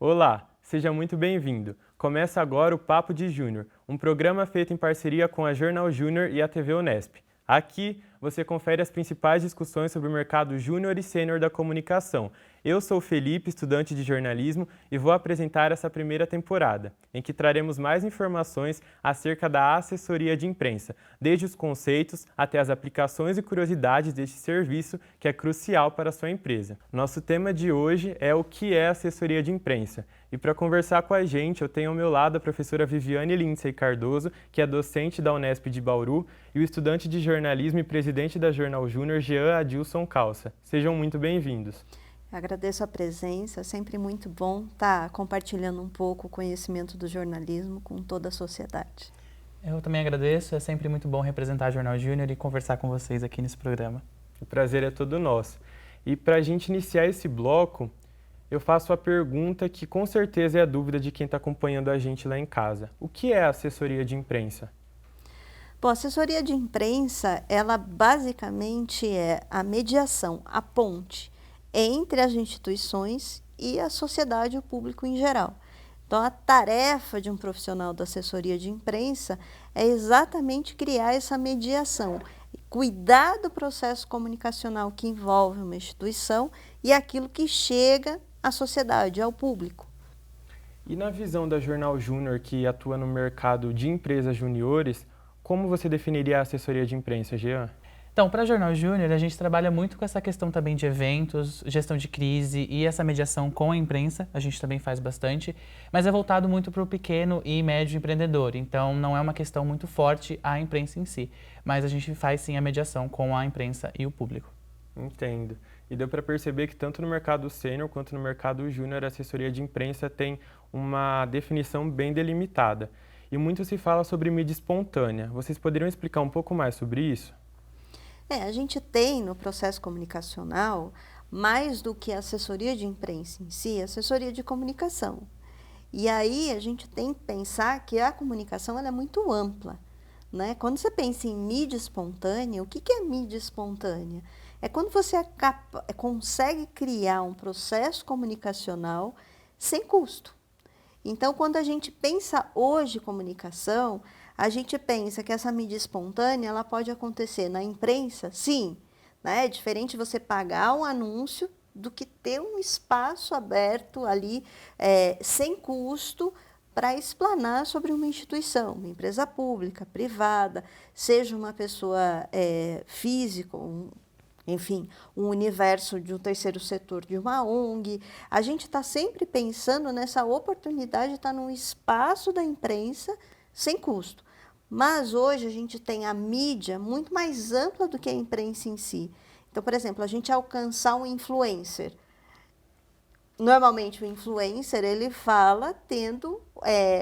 Olá, seja muito bem-vindo. Começa agora o Papo de Júnior, um programa feito em parceria com a Jornal Júnior e a TV Unesp. Aqui você confere as principais discussões sobre o mercado júnior e sênior da comunicação. Eu sou Felipe, estudante de jornalismo, e vou apresentar essa primeira temporada, em que traremos mais informações acerca da assessoria de imprensa, desde os conceitos até as aplicações e curiosidades deste serviço que é crucial para a sua empresa. Nosso tema de hoje é o que é assessoria de imprensa. E para conversar com a gente, eu tenho ao meu lado a professora Viviane Lindsay Cardoso, que é docente da Unesp de Bauru, e o estudante de jornalismo e presidente da Jornal Júnior, Jean Adilson Calça. Sejam muito bem-vindos. Agradeço a presença, é sempre muito bom estar compartilhando um pouco o conhecimento do jornalismo com toda a sociedade. Eu também agradeço, é sempre muito bom representar a Jornal Júnior e conversar com vocês aqui nesse programa. O prazer é todo nosso. E para a gente iniciar esse bloco, eu faço a pergunta que com certeza é a dúvida de quem está acompanhando a gente lá em casa. O que é assessoria de imprensa? Bom, a assessoria de imprensa, ela basicamente é a mediação, a ponte entre as instituições e a sociedade e o público em geral. Então, a tarefa de um profissional da assessoria de imprensa é exatamente criar essa mediação, cuidar do processo comunicacional que envolve uma instituição e aquilo que chega à sociedade, ao público. E na visão da Jornal Júnior, que atua no mercado de empresas juniores, como você definiria a assessoria de imprensa, Jean? Então, para a Jornal Júnior, a gente trabalha muito com essa questão também de eventos, gestão de crise e essa mediação com a imprensa, a gente também faz bastante, mas é voltado muito para o pequeno e médio empreendedor, então não é uma questão muito forte à imprensa em si, mas a gente faz sim a mediação com a imprensa e o público. Entendo. E deu para perceber que tanto no mercado sênior quanto no mercado júnior a assessoria de imprensa tem uma definição bem delimitada. E muito se fala sobre mídia espontânea. Vocês poderiam explicar um pouco mais sobre isso? A gente tem no processo comunicacional, mais do que a assessoria de imprensa em si, assessoria de comunicação. E aí a gente tem que pensar que a comunicação ela é muito ampla, né? Quando você pensa em mídia espontânea, o que é mídia espontânea? É quando você consegue criar um processo comunicacional sem custo. Então, quando a gente pensa hoje comunicação, a gente pensa que essa mídia espontânea ela pode acontecer na imprensa, sim, né? É diferente você pagar um anúncio do que ter um espaço aberto ali, sem custo, para explanar sobre uma instituição, uma empresa pública, privada, seja uma pessoa física, enfim, um universo de um terceiro setor, de uma ONG. A gente está sempre pensando nessa oportunidade de estar num espaço da imprensa sem custo. Mas hoje a gente tem a mídia muito mais ampla do que a imprensa em si. Então, por exemplo, a gente alcançar um influencer. Normalmente o influencer ele fala tendo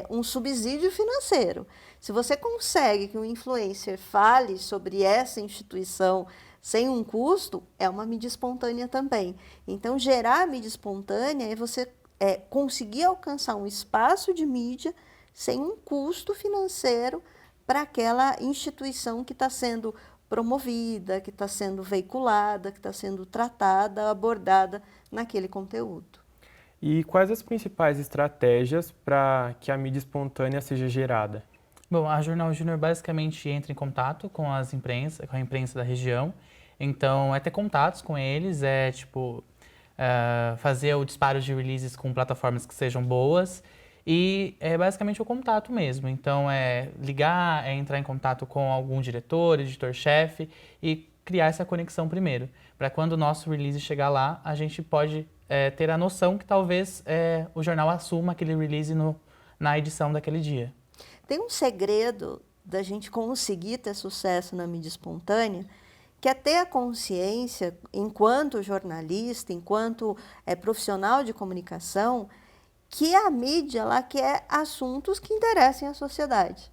um subsídio financeiro. Se você consegue que o influencer fale sobre essa instituição sem um custo, é uma mídia espontânea também. Então, gerar mídia espontânea é você conseguir alcançar um espaço de mídia sem um custo financeiro para aquela instituição que está sendo promovida, que está sendo veiculada, que está sendo tratada, abordada naquele conteúdo. E quais as principais estratégias para que a mídia espontânea seja gerada? Bom, a Jornal Júnior basicamente entra em contato com a imprensa da região, então é ter contatos com eles, fazer o disparo de releases com plataformas que sejam boas e é basicamente o contato mesmo. Então é ligar, é entrar em contato com algum diretor, editor-chefe e criar essa conexão primeiro, para quando o nosso release chegar lá, a gente pode ter a noção que talvez o jornal assuma aquele release na edição daquele dia. Tem um segredo da gente conseguir ter sucesso na mídia espontânea, que é ter a consciência, enquanto jornalista, enquanto profissional de comunicação, que a mídia ela quer assuntos que interessem à sociedade.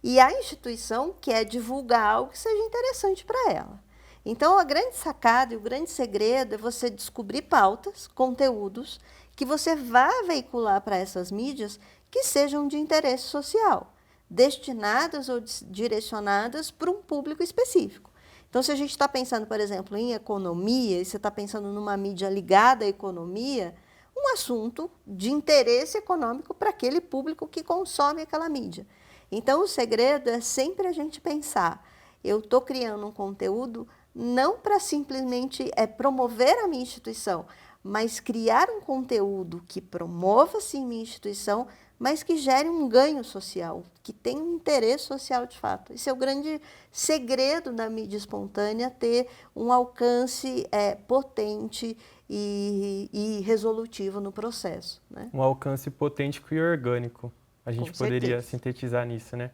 E a instituição quer divulgar algo que seja interessante para ela. Então, a grande sacada e o grande segredo é você descobrir pautas, conteúdos, que você vá veicular para essas mídias que sejam de interesse social, destinadas ou direcionadas para um público específico. Então, se a gente está pensando, por exemplo, em economia, e você está pensando numa mídia ligada à economia, um assunto de interesse econômico para aquele público que consome aquela mídia. Então, o segredo é sempre a gente pensar, eu estou criando um conteúdo não para simplesmente promover a minha instituição, mas criar um conteúdo que promova, sim, minha instituição, mas que gere um ganho social, que tenha um interesse social de fato. Esse é o grande segredo da mídia espontânea, ter um alcance potente e resolutivo no processo, né? Um alcance potente e orgânico. A gente poderia sintetizar nisso, né?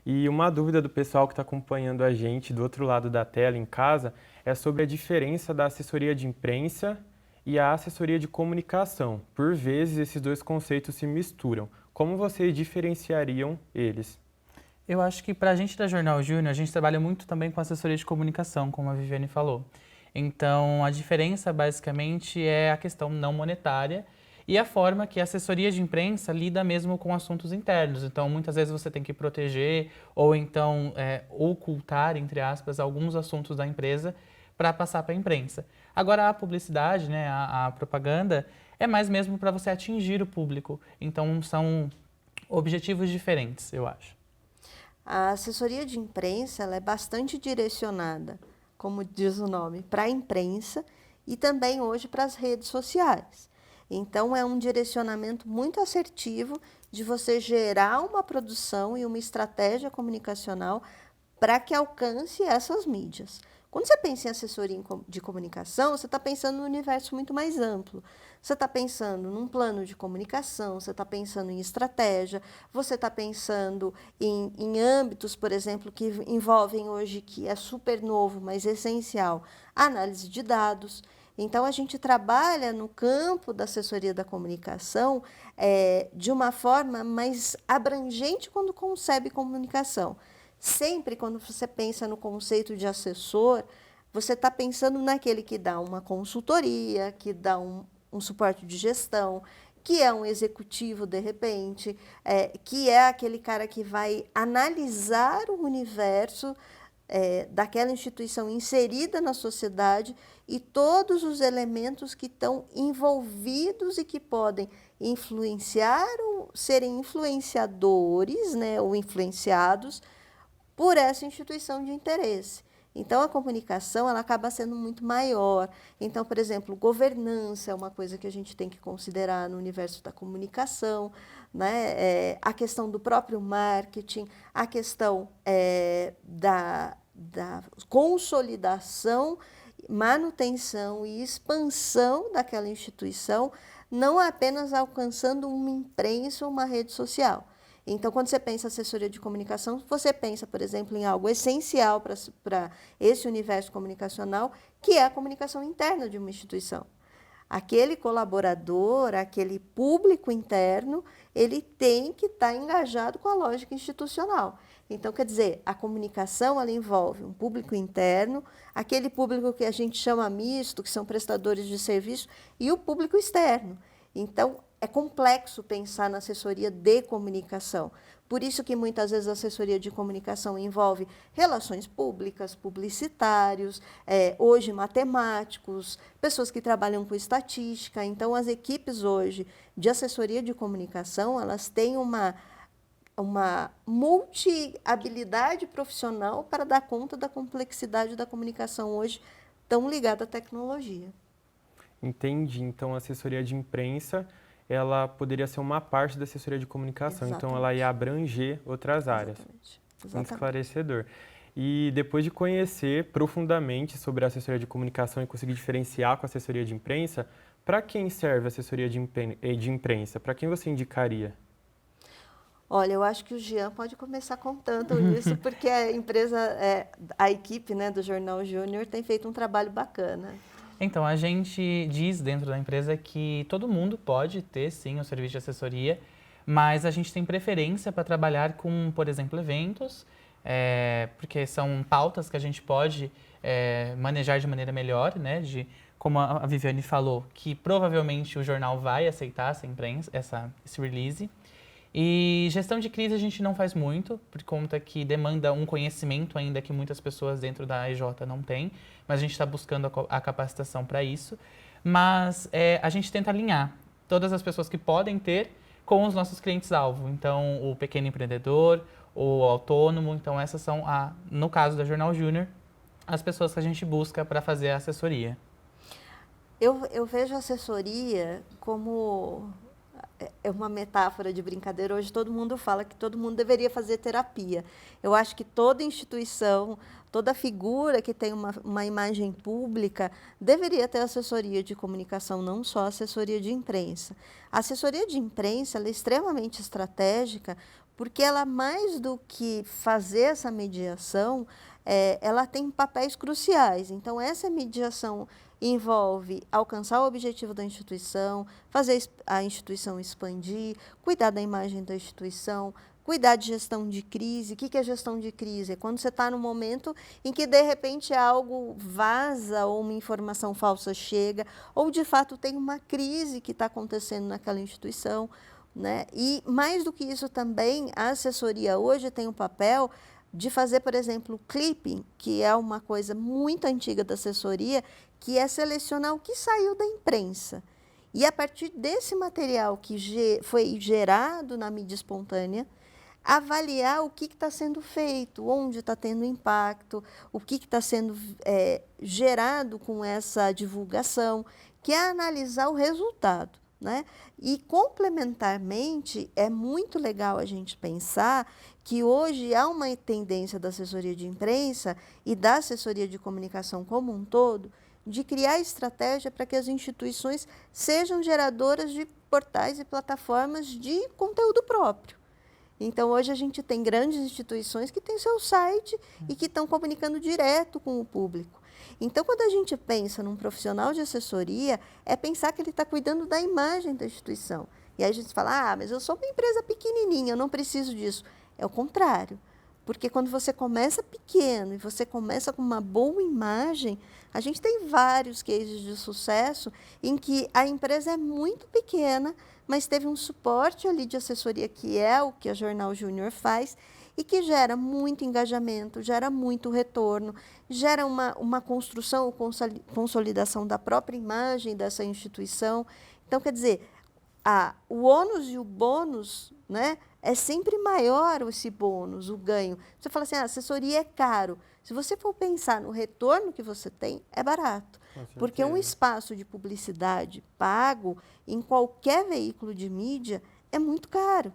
E uma dúvida do pessoal que está acompanhando a gente do outro lado da tela, em casa, é sobre a diferença da assessoria de imprensa e a assessoria de comunicação. Por vezes, esses dois conceitos se misturam. Como vocês diferenciariam eles? Eu acho que para a gente da Jornal Júnior, a gente trabalha muito também com assessoria de comunicação, como a Viviane falou. Então, a diferença basicamente é a questão não monetária e a forma que a assessoria de imprensa lida mesmo com assuntos internos. Então, muitas vezes você tem que proteger ou então ocultar, entre aspas, alguns assuntos da empresa para passar para a imprensa. Agora, a publicidade, né, a propaganda, é mais mesmo para você atingir o público. Então, são objetivos diferentes, eu acho. A assessoria de imprensa ela é bastante direcionada, como diz o nome, para a imprensa e também hoje para as redes sociais. Então, é um direcionamento muito assertivo de você gerar uma produção e uma estratégia comunicacional para que alcance essas mídias. Quando você pensa em assessoria de comunicação, você está pensando num universo muito mais amplo. Você está pensando num plano de comunicação, você está pensando em estratégia, você está pensando em âmbitos, por exemplo, que envolvem hoje, que é super novo, mas essencial, a análise de dados. Então, a gente trabalha no campo da assessoria da comunicação de uma forma mais abrangente quando concebe comunicação. Sempre quando você pensa no conceito de assessor, você está pensando naquele que dá uma consultoria, que dá um suporte de gestão, que é um executivo, de repente, que é aquele cara que vai analisar o universo daquela instituição inserida na sociedade e todos os elementos que estão envolvidos e que podem influenciar ou serem influenciadores, né, ou influenciados por essa instituição de interesse. Então, a comunicação ela acaba sendo muito maior. Então, por exemplo, governança é uma coisa que a gente tem que considerar no universo da comunicação, né? A questão do próprio marketing, a questão da consolidação, manutenção e expansão daquela instituição, não apenas alcançando uma imprensa ou uma rede social. Então, quando você pensa em assessoria de comunicação, você pensa, por exemplo, em algo essencial para esse universo comunicacional, que é a comunicação interna de uma instituição. Aquele colaborador, aquele público interno, ele tem que estar engajado com a lógica institucional. Então, quer dizer, a comunicação ela envolve um público interno, aquele público que a gente chama misto, que são prestadores de serviço, e o público externo. Então, é complexo pensar na assessoria de comunicação. Por isso que muitas vezes a assessoria de comunicação envolve relações públicas, publicitários, hoje matemáticos, pessoas que trabalham com estatística. Então, as equipes hoje de assessoria de comunicação, elas têm uma multi-habilidade profissional para dar conta da complexidade da comunicação hoje, tão ligada à tecnologia. Entendi. Então, a assessoria de imprensa, ela poderia ser uma parte da assessoria de comunicação. Exatamente. Então, ela ia abranger outras áreas. Exatamente. Muito esclarecedor. E depois de conhecer profundamente sobre a assessoria de comunicação e conseguir diferenciar com a assessoria de imprensa, para quem serve a assessoria de imprensa? Para quem você indicaria? Olha, eu acho que o Jean pode começar contando isso, porque a empresa, a equipe, né, do Jornal Júnior tem feito um trabalho bacana. Então, a gente diz dentro da empresa que todo mundo pode ter, sim, o serviço de assessoria, mas a gente tem preferência para trabalhar com, por exemplo, eventos, porque são pautas que a gente pode manejar de maneira melhor, né? Como a Viviane falou, que provavelmente o jornal vai aceitar esse release. E gestão de crise a gente não faz muito, por conta que demanda um conhecimento ainda que muitas pessoas dentro da EJ não têm, mas a gente está buscando a capacitação para isso. Mas a gente tenta alinhar todas as pessoas que podem ter com os nossos clientes-alvo. Então, o pequeno empreendedor, o autônomo. Então, essas são, no caso da Jornal Júnior, as pessoas que a gente busca para fazer a assessoria. Eu vejo a assessoria como uma metáfora de brincadeira. Hoje todo mundo fala que todo mundo deveria fazer terapia. Eu acho que toda instituição, toda figura que tem uma imagem pública deveria ter assessoria de comunicação, não só assessoria de imprensa. A assessoria de imprensa ela é extremamente estratégica porque ela, mais do que fazer essa mediação, ela tem papéis cruciais. Então, essa mediação envolve alcançar o objetivo da instituição, fazer a instituição expandir, cuidar da imagem da instituição, cuidar de gestão de crise. O que é gestão de crise? É quando você está no momento em que, de repente, algo vaza ou uma informação falsa chega, ou, de fato, tem uma crise que está acontecendo naquela instituição, né? E, mais do que isso também, a assessoria hoje tem o papel de fazer, por exemplo, o clipping, que é uma coisa muito antiga da assessoria, que é selecionar o que saiu da imprensa. E, a partir desse material que foi gerado na mídia espontânea, avaliar o que está sendo feito, onde está tendo impacto, o que está sendo gerado com essa divulgação, que é analisar o resultado, né? E, complementarmente, é muito legal a gente pensar que hoje há uma tendência da assessoria de imprensa e da assessoria de comunicação como um todo de criar estratégia para que as instituições sejam geradoras de portais e plataformas de conteúdo próprio. Então, hoje a gente tem grandes instituições que têm seu site e que estão comunicando direto com o público. Então, quando a gente pensa num profissional de assessoria, é pensar que ele está cuidando da imagem da instituição. E aí a gente fala, mas eu sou uma empresa pequenininha, eu não preciso disso. É o contrário. Porque quando você começa pequeno e você começa com uma boa imagem, a gente tem vários cases de sucesso em que a empresa é muito pequena, mas teve um suporte ali de assessoria, que é o que a Jornal Júnior faz, e que gera muito engajamento, gera muito retorno, gera uma construção, consolidação da própria imagem dessa instituição. Então, quer dizer, o ônus e o bônus, né, é sempre maior esse bônus, o ganho. Você fala assim, a assessoria é caro. Se você for pensar no retorno que você tem, é barato. Porque um espaço de publicidade pago em qualquer veículo de mídia é muito caro.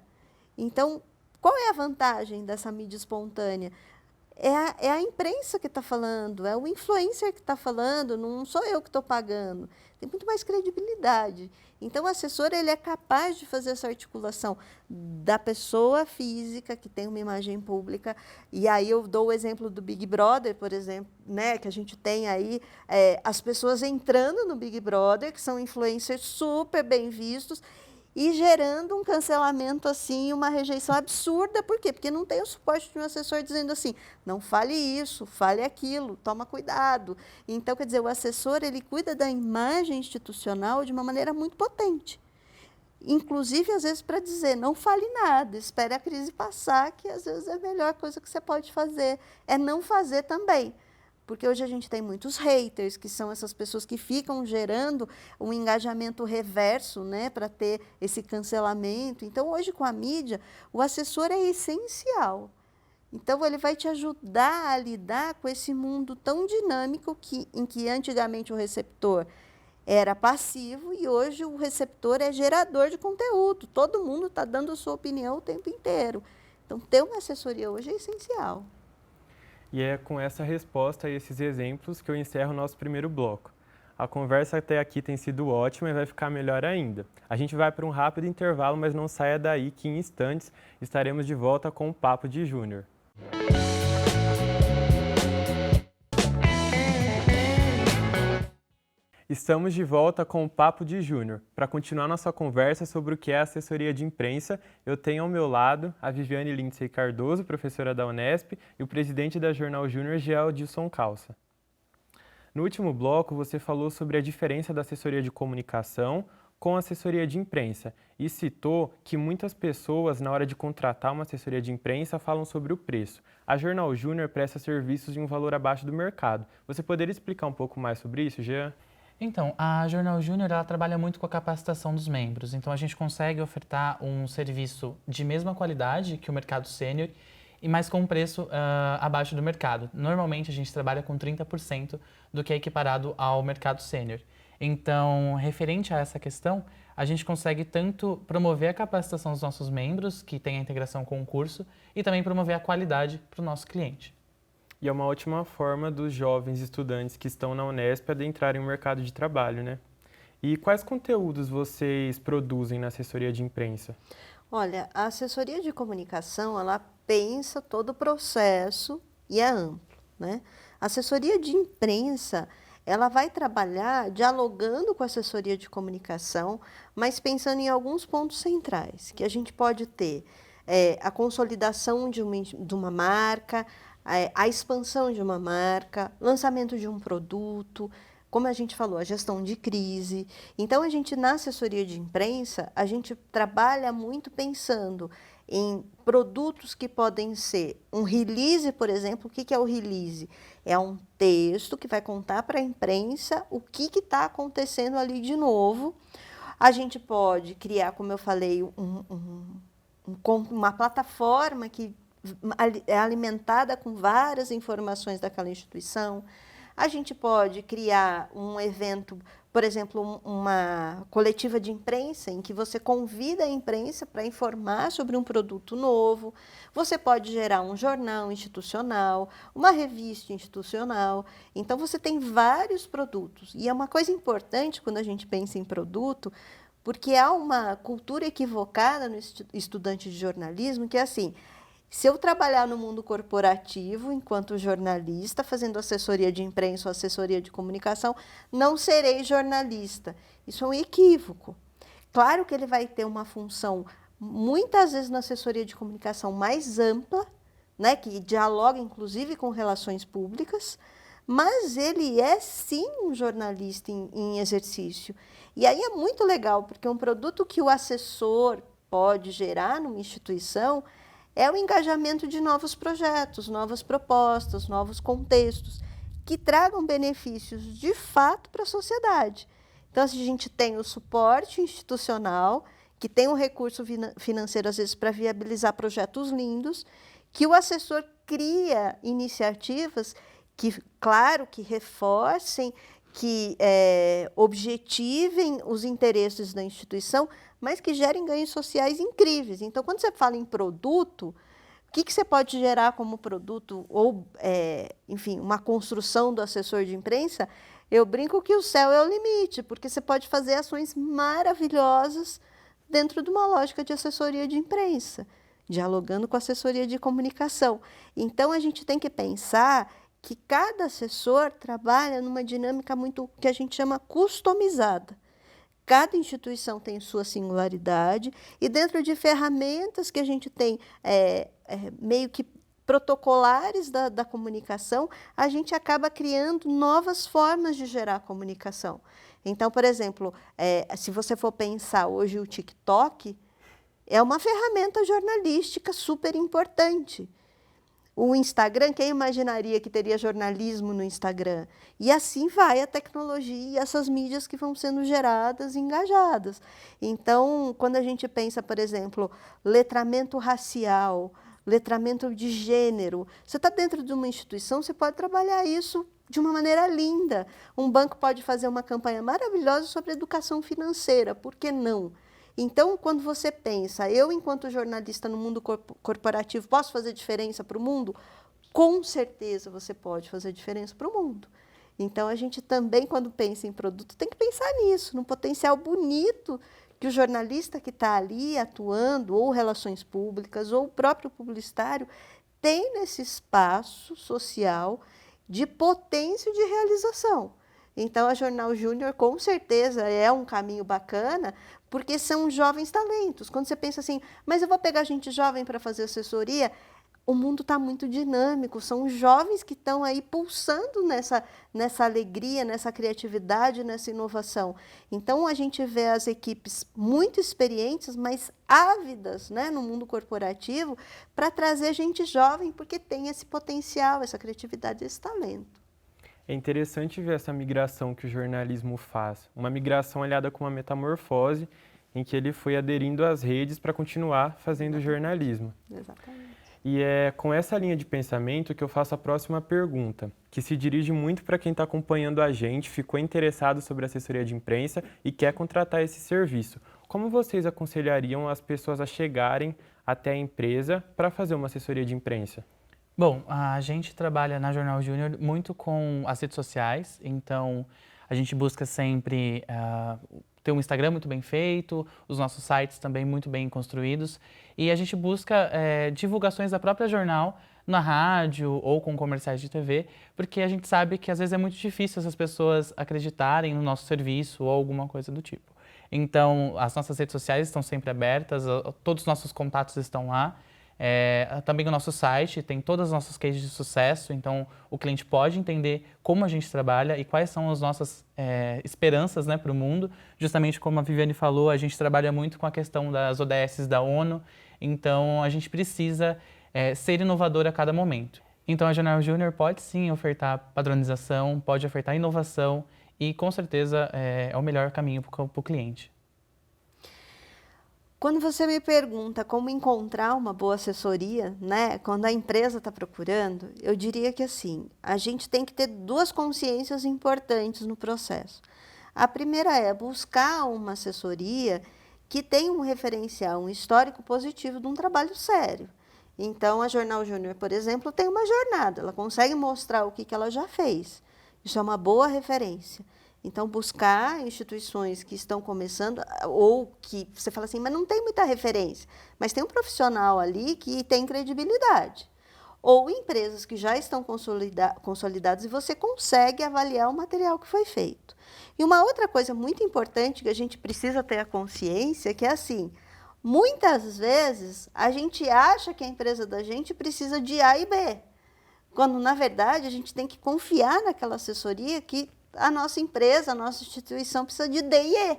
Então, qual é a vantagem dessa mídia espontânea? É a imprensa que está falando, é o influencer que está falando, não sou eu que estou pagando. Tem muito mais credibilidade. Então, o assessor ele é capaz de fazer essa articulação da pessoa física, que tem uma imagem pública. E aí eu dou o exemplo do Big Brother, por exemplo, né, que a gente tem aí as pessoas entrando no Big Brother, que são influencers super bem vistos, e gerando um cancelamento, assim, uma rejeição absurda. Por quê? Porque não tem o suporte de um assessor dizendo assim, não fale isso, fale aquilo, toma cuidado. Então, quer dizer, o assessor, ele cuida da imagem institucional de uma maneira muito potente. Inclusive, às vezes, para dizer, não fale nada, espere a crise passar, que às vezes é a melhor coisa que você pode fazer, é não fazer também. Porque hoje a gente tem muitos haters, que são essas pessoas que ficam gerando um engajamento reverso, né, para ter esse cancelamento. Então, hoje, com a mídia, o assessor é essencial. Então, ele vai te ajudar a lidar com esse mundo tão dinâmico em que antigamente o receptor era passivo e hoje o receptor é gerador de conteúdo. Todo mundo está dando a sua opinião o tempo inteiro. Então, ter uma assessoria hoje é essencial. E é com essa resposta e esses exemplos que eu encerro o nosso primeiro bloco. A conversa até aqui tem sido ótima e vai ficar melhor ainda. A gente vai para um rápido intervalo, mas não saia daí que em instantes estaremos de volta com o Papo de Júnior. Estamos de volta com o Papo de Júnior. Para continuar nossa conversa sobre o que é assessoria de imprensa, eu tenho ao meu lado a Viviane Lindsay Cardoso, professora da Unesp, e o presidente da Jornal Júnior, Gealdilson Calça. No último bloco, você falou sobre a diferença da assessoria de comunicação com a assessoria de imprensa e citou que muitas pessoas, na hora de contratar uma assessoria de imprensa, falam sobre o preço. A Jornal Júnior presta serviços de um valor abaixo do mercado. Você poderia explicar um pouco mais sobre isso, Jean? Então, a Jornal Júnior ela trabalha muito com a capacitação dos membros. Então, a gente consegue ofertar um serviço de mesma qualidade que o mercado sênior e mais com um preço abaixo do mercado. Normalmente, a gente trabalha com 30% do que é equiparado ao mercado sênior. Então, referente a essa questão, a gente consegue tanto promover a capacitação dos nossos membros, que tem a integração com o curso, e também promover a qualidade para o nosso cliente. E é uma ótima forma dos jovens estudantes que estão na Unesp adentrarem o mercado de trabalho, né? E quais conteúdos vocês produzem na assessoria de imprensa? Olha, a assessoria de comunicação, ela pensa todo o processo e é amplo, né? A assessoria de imprensa, ela vai trabalhar dialogando com a assessoria de comunicação, mas pensando em alguns pontos centrais, que a gente pode ter a consolidação de uma marca, a expansão de uma marca, lançamento de um produto, como a gente falou, a gestão de crise. Então, a gente, na assessoria de imprensa, a gente trabalha muito pensando em produtos que podem ser um release, por exemplo. O que é o release? É um texto que vai contar para a imprensa o que está acontecendo ali de novo. A gente pode criar, como eu falei, uma plataforma que é alimentada com várias informações daquela instituição. A gente pode criar um evento, por exemplo, uma coletiva de imprensa, em que você convida a imprensa para informar sobre um produto novo. Você pode gerar um jornal institucional, uma revista institucional. Então, você tem vários produtos. E é uma coisa importante quando a gente pensa em produto, porque há uma cultura equivocada no estudante de jornalismo, que é assim: se eu trabalhar no mundo corporativo, enquanto jornalista, fazendo assessoria de imprensa ou assessoria de comunicação, não serei jornalista. Isso é um equívoco. Claro que ele vai ter uma função, muitas vezes na assessoria de comunicação, mais ampla, né, que dialoga inclusive com relações públicas, mas ele é sim um jornalista em exercício. E aí é muito legal, porque um produto que o assessor pode gerar numa instituição é o engajamento de novos projetos, novas propostas, novos contextos, que tragam benefícios de fato para a sociedade. Então, a gente tem o suporte institucional, que tem um recurso financeiro, às vezes, para viabilizar projetos lindos, que o assessor cria iniciativas que, claro, que reforcem, que objetivem os interesses da instituição, mas que gerem ganhos sociais incríveis. Então, quando você fala em produto, o que você pode gerar como produto, ou, enfim, uma construção do assessor de imprensa? Eu brinco que o céu é o limite, porque você pode fazer ações maravilhosas dentro de uma lógica de assessoria de imprensa, dialogando com a assessoria de comunicação. Então, a gente tem que pensar que cada assessor trabalha numa dinâmica muito, que a gente chama customizada. Cada instituição tem sua singularidade e dentro de ferramentas que a gente tem meio que protocolares da comunicação, a gente acaba criando novas formas de gerar comunicação. Então, por exemplo, se você for pensar hoje o TikTok, é uma ferramenta jornalística super importante. O Instagram, quem imaginaria que teria jornalismo no Instagram? E assim vai a tecnologia e essas mídias que vão sendo geradas e engajadas. Então, quando a gente pensa, por exemplo, letramento racial, letramento de gênero, você está dentro de uma instituição, você pode trabalhar isso de uma maneira linda. Um banco pode fazer uma campanha maravilhosa sobre educação financeira, por que não? Então, quando você pensa, eu, enquanto jornalista no mundo corporativo, posso fazer diferença para o mundo? Com certeza você pode fazer diferença para o mundo. Então, a gente também, quando pensa em produto, tem que pensar nisso, no potencial bonito que o jornalista que está ali atuando, ou relações públicas, ou o próprio publicitário, tem nesse espaço social de potência de realização. Então, a Jornal Júnior, com certeza, é um caminho bacana, porque são jovens talentos. Quando você pensa assim, mas eu vou pegar gente jovem para fazer assessoria, o mundo está muito dinâmico, são jovens que estão aí pulsando nessa alegria, nessa criatividade, nessa inovação. Então, a gente vê as equipes muito experientes, mas ávidas, né, no mundo corporativo, para trazer gente jovem, porque tem esse potencial, essa criatividade, esse talento. É interessante ver essa migração que o jornalismo faz, uma migração aliada com uma metamorfose em que ele foi aderindo às redes para continuar fazendo jornalismo. Exatamente. E é com essa linha de pensamento que eu faço a próxima pergunta, que se dirige muito para quem está acompanhando a gente, ficou interessado sobre assessoria de imprensa e quer contratar esse serviço. Como vocês aconselhariam as pessoas a chegarem até a empresa para fazer uma assessoria de imprensa? Bom, a gente trabalha na Jornal Júnior muito com as redes sociais, então a gente busca sempre ter um Instagram muito bem feito, os nossos sites também muito bem construídos, e a gente busca divulgações da própria jornal na rádio ou com comerciais de TV, porque a gente sabe que às vezes é muito difícil essas pessoas acreditarem no nosso serviço ou alguma coisa do tipo. Então, as nossas redes sociais estão sempre abertas, todos os nossos contatos estão lá. Também o nosso site tem todas as nossas cases de sucesso, então o cliente pode entender como a gente trabalha e quais são as nossas esperanças, né, para o mundo. Justamente como a Viviane falou, a gente trabalha muito com a questão das ODS da ONU, então a gente precisa ser inovador a cada momento. Então a Jornal Júnior pode sim ofertar padronização, pode ofertar inovação e com certeza é o melhor caminho para o cliente. Quando você me pergunta como encontrar uma boa assessoria, né, quando a empresa está procurando, eu diria que assim, a gente tem que ter duas consciências importantes no processo. A primeira é buscar uma assessoria que tenha um referencial, um histórico positivo de um trabalho sério. Então, a Jornal Júnior, por exemplo, tem uma jornada, ela consegue mostrar o que ela já fez. Isso é uma boa referência. Então, buscar instituições que estão começando, ou que você fala assim, mas não tem muita referência, mas tem um profissional ali que tem credibilidade. Ou empresas que já estão consolidadas e você consegue avaliar o material que foi feito. E uma outra coisa muito importante que a gente precisa ter a consciência, que é assim, muitas vezes a gente acha que a empresa da gente precisa de A e B, quando, na verdade, a gente tem que confiar naquela assessoria que a nossa empresa, a nossa instituição precisa de D e E.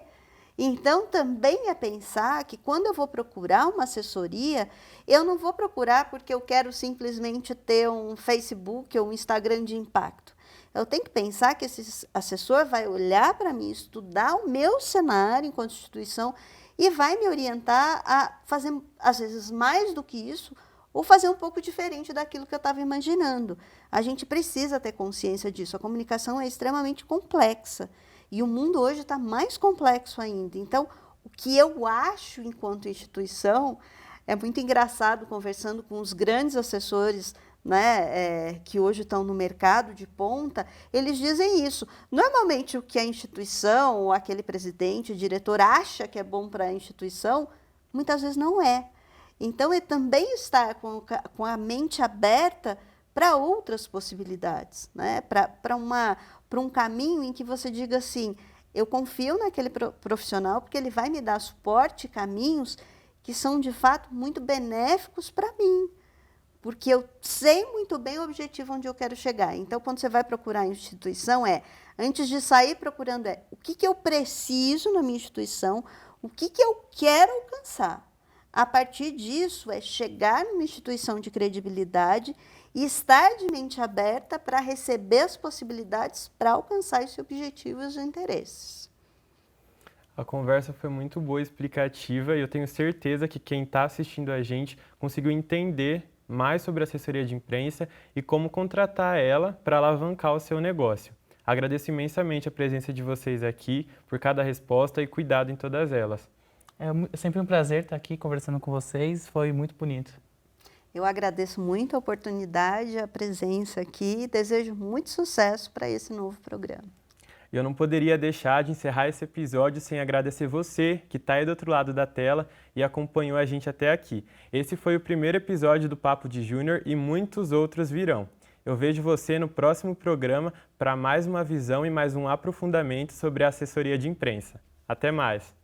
Então, também é pensar que quando eu vou procurar uma assessoria, eu não vou procurar porque eu quero simplesmente ter um Facebook ou um Instagram de impacto. Eu tenho que pensar que esse assessor vai olhar para mim, estudar o meu cenário enquanto instituição e vai me orientar a fazer, às vezes, mais do que isso, ou fazer um pouco diferente daquilo que eu estava imaginando. A gente precisa ter consciência disso. A comunicação é extremamente complexa e o mundo hoje está mais complexo ainda. Então, o que eu acho enquanto instituição é muito engraçado conversando com os grandes assessores, né, que hoje estão no mercado de ponta, eles dizem isso. Normalmente, o que a instituição, ou aquele presidente, diretor, acha que é bom para a instituição, muitas vezes não é. Então, é também estar com a mente aberta para outras possibilidades, né? Para um caminho em que você diga assim, eu confio naquele profissional porque ele vai me dar suporte, caminhos que são, de fato, muito benéficos para mim, porque eu sei muito bem o objetivo onde eu quero chegar. Então, quando você vai procurar a instituição, antes de sair procurando, o que eu preciso na minha instituição, o que eu quero alcançar. A partir disso, chegar numa instituição de credibilidade e estar de mente aberta para receber as possibilidades para alcançar esse objetivo e os interesses. A conversa foi muito boa, explicativa, e eu tenho certeza que quem está assistindo a gente conseguiu entender mais sobre a assessoria de imprensa e como contratar ela para alavancar o seu negócio. Agradeço imensamente a presença de vocês aqui, por cada resposta e cuidado em todas elas. É sempre um prazer estar aqui conversando com vocês, foi muito bonito. Eu agradeço muito a oportunidade, a presença aqui e desejo muito sucesso para esse novo programa. Eu não poderia deixar de encerrar esse episódio sem agradecer você que está aí do outro lado da tela e acompanhou a gente até aqui. Esse foi o primeiro episódio do Papo de Júnior e muitos outros virão. Eu vejo você no próximo programa para mais uma visão e mais um aprofundamento sobre a assessoria de imprensa. Até mais!